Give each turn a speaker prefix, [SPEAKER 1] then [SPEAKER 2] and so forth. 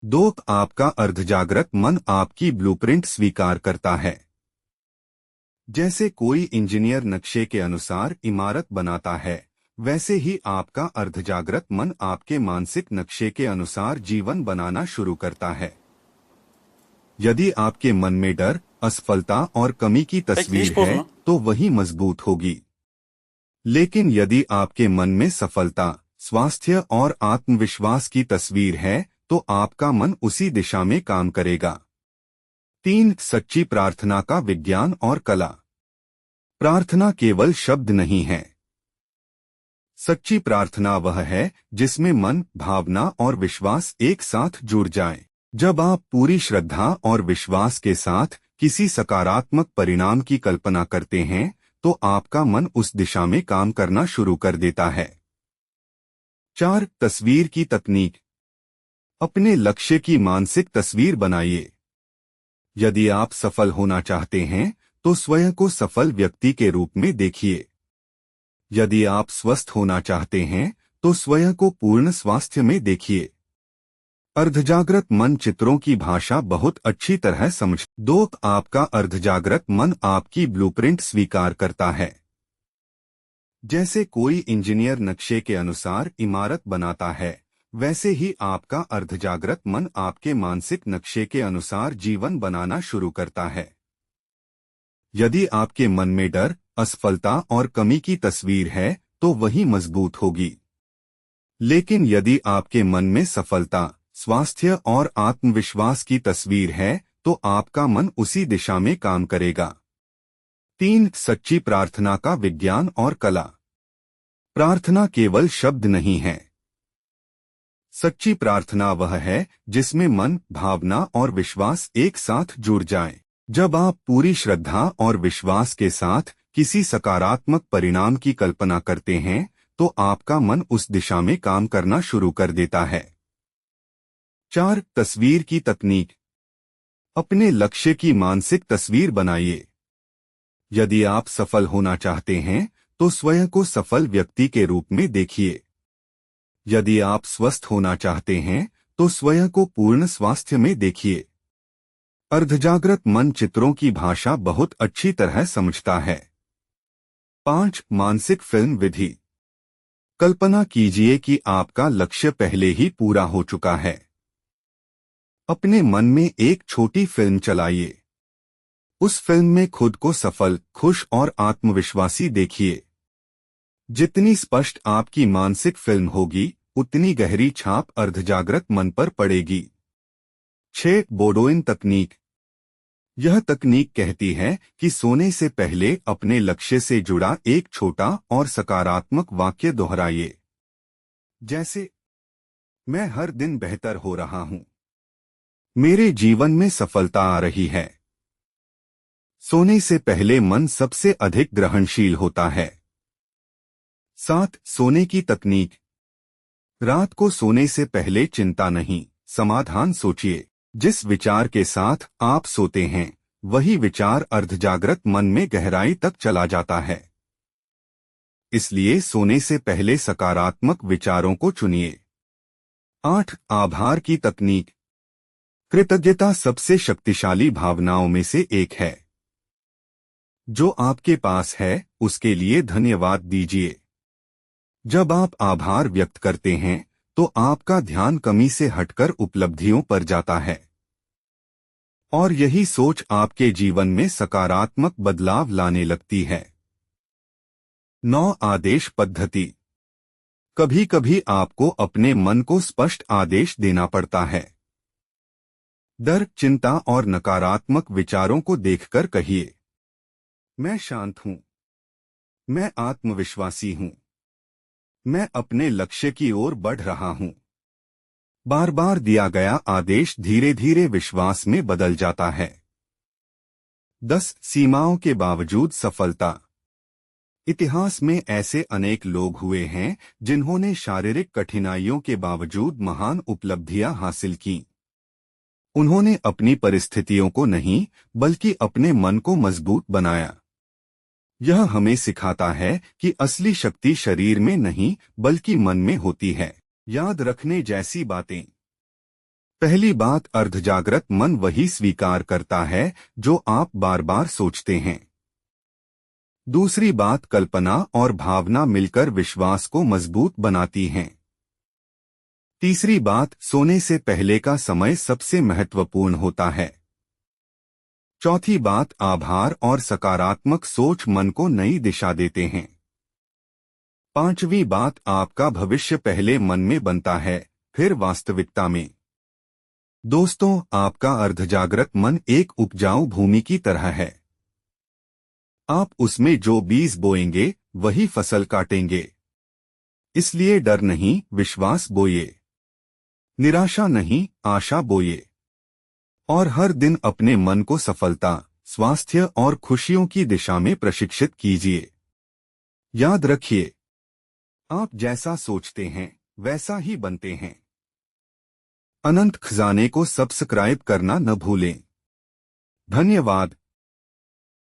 [SPEAKER 1] दो, आपका अर्धजागृत मन आपकी ब्लूप्रिंट स्वीकार करता है। जैसे कोई इंजीनियर नक्शे के अनुसार इमारत बनाता है, वैसे ही आपका अर्धजागृत मन आपके मानसिक नक्शे के अनुसार जीवन बनाना शुरू करता है। यदि आपके मन में डर, असफलता और कमी की तस्वीर है, तो वही मजबूत होगी। लेकिन यदि आपके मन में सफलता, स्वास्थ्य और आत्मविश्वास की तस्वीर है, तो आपका मन उसी दिशा में काम करेगा। 3, सच्ची प्रार्थना का विज्ञान और कला। प्रार्थना केवल शब्द नहीं है। सच्ची प्रार्थना वह है जिसमें मन, भावना और विश्वास एक साथ जुड़ जाएं। जब आप पूरी श्रद्धा और विश्वास के साथ किसी सकारात्मक परिणाम की कल्पना करते हैं, तो आपका मन उस दिशा में काम करना शुरू कर देता है। 4, तस्वीर की तकनीक। अपने लक्ष्य की मानसिक तस्वीर बनाइए। यदि आप सफल होना चाहते हैं, तो स्वयं को सफल व्यक्ति के रूप में देखिए। यदि आप स्वस्थ होना चाहते हैं, तो स्वयं को पूर्ण स्वास्थ्य में देखिए। अर्धजागृत मन चित्रों की भाषा बहुत अच्छी तरह समझ। 2, आपका अर्धजागृत मन आपकी ब्लूप्रिंट स्वीकार करता है। जैसे कोई इंजीनियर नक्शे के अनुसार इमारत बनाता है, वैसे ही आपका अर्धजागृत मन आपके मानसिक नक्शे के अनुसार जीवन बनाना शुरू करता है। यदि आपके मन में डर, असफलता और कमी की तस्वीर है, तो वही मजबूत होगी। लेकिन यदि आपके मन में सफलता, स्वास्थ्य और आत्मविश्वास की तस्वीर है, तो आपका मन उसी दिशा में काम करेगा। 3, सच्ची प्रार्थना का विज्ञान और कला। प्रार्थना केवल शब्द नहीं है। सच्ची प्रार्थना वह है जिसमें मन, भावना और विश्वास एक साथ जुड़ जाएं। जब आप पूरी श्रद्धा और विश्वास के साथ किसी सकारात्मक परिणाम की कल्पना करते हैं, तो आपका मन उस दिशा में काम करना शुरू कर देता है। 4, तस्वीर की तकनीक। अपने लक्ष्य की मानसिक तस्वीर बनाइए। यदि आप सफल होना चाहते हैं, तो स्वयं को सफल व्यक्ति के रूप में देखिए। यदि आप स्वस्थ होना चाहते हैं, तो स्वयं को पूर्ण स्वास्थ्य में देखिए। अर्धजागृत मन चित्रों की भाषा बहुत अच्छी तरह समझता है। 5, मानसिक फिल्म विधि। कल्पना कीजिए कि आपका लक्ष्य पहले ही पूरा हो चुका है। अपने मन में एक छोटी फिल्म चलाइए। उस फिल्म में खुद को सफल, खुश और आत्मविश्वासी देखिए। जितनी स्पष्ट आपकी मानसिक फिल्म होगी, उतनी गहरी छाप अर्धजागृत मन पर पड़ेगी। 6, बोडोइन तकनीक। यह तकनीक कहती है कि सोने से पहले अपने लक्ष्य से जुड़ा एक छोटा और सकारात्मक वाक्य दोहराइए। जैसे, मैं हर दिन बेहतर हो रहा हूं। मेरे जीवन में सफलता आ रही है। सोने से पहले मन सबसे अधिक ग्रहणशील होता है। 7, सोने की तकनीक। रात को सोने से पहले चिंता नहीं, समाधान सोचिए। जिस विचार के साथ आप सोते हैं, वही विचार अर्धजागृत मन में गहराई तक चला जाता है। इसलिए सोने से पहले सकारात्मक विचारों को चुनिए। 8, आभार की तकनीक। कृतज्ञता सबसे शक्तिशाली भावनाओं में से एक है। जो आपके पास है, उसके लिए धन्यवाद दीजिए। जब आप आभार व्यक्त करते हैं, तो आपका ध्यान कमी से हटकर उपलब्धियों पर जाता है। और यही सोच आपके जीवन में सकारात्मक बदलाव लाने लगती है। 9, आदेश पद्धति। कभी कभी आपको अपने मन को स्पष्ट आदेश देना पड़ता है। डर, चिंता और नकारात्मक विचारों को देखकर कहिए, मैं शांत हूं। मैं आत्मविश्वासी हूं। मैं अपने लक्ष्य की ओर बढ़ रहा हूं। बार बार दिया गया आदेश धीरे धीरे विश्वास में बदल जाता है। 10, सीमाओं के बावजूद सफलता। इतिहास में ऐसे अनेक लोग हुए हैं जिन्होंने शारीरिक कठिनाइयों के बावजूद महान उपलब्धियां हासिल की। उन्होंने अपनी परिस्थितियों को नहीं, बल्कि अपने मन को मजबूत बनाया। यह हमें सिखाता है कि असली शक्ति शरीर में नहीं, बल्कि मन में होती है। याद रखने जैसी बातें। पहली बात, अर्धजागृत मन वही स्वीकार करता है जो आप बार बार सोचते हैं। दूसरी बात, कल्पना और भावना मिलकर विश्वास को मजबूत बनाती हैं। तीसरी बात, सोने से पहले का समय सबसे महत्वपूर्ण होता है। चौथी बात, आभार और सकारात्मक सोच मन को नई दिशा देते हैं। पांचवी बात, आपका भविष्य पहले मन में बनता है, फिर वास्तविकता में। दोस्तों, आपका अर्धजागृत मन एक उपजाऊ भूमि की तरह है। आप उसमें जो बीज बोएंगे वही फसल काटेंगे। इसलिए डर नहीं, विश्वास बोइए। निराशा नहीं, आशा बोइए। और हर दिन अपने मन को सफलता, स्वास्थ्य और खुशियों की दिशा में प्रशिक्षित कीजिए। याद रखिए, आप जैसा सोचते हैं वैसा ही बनते हैं। अनंत खजाने को सब्सक्राइब करना न भूलें। धन्यवाद।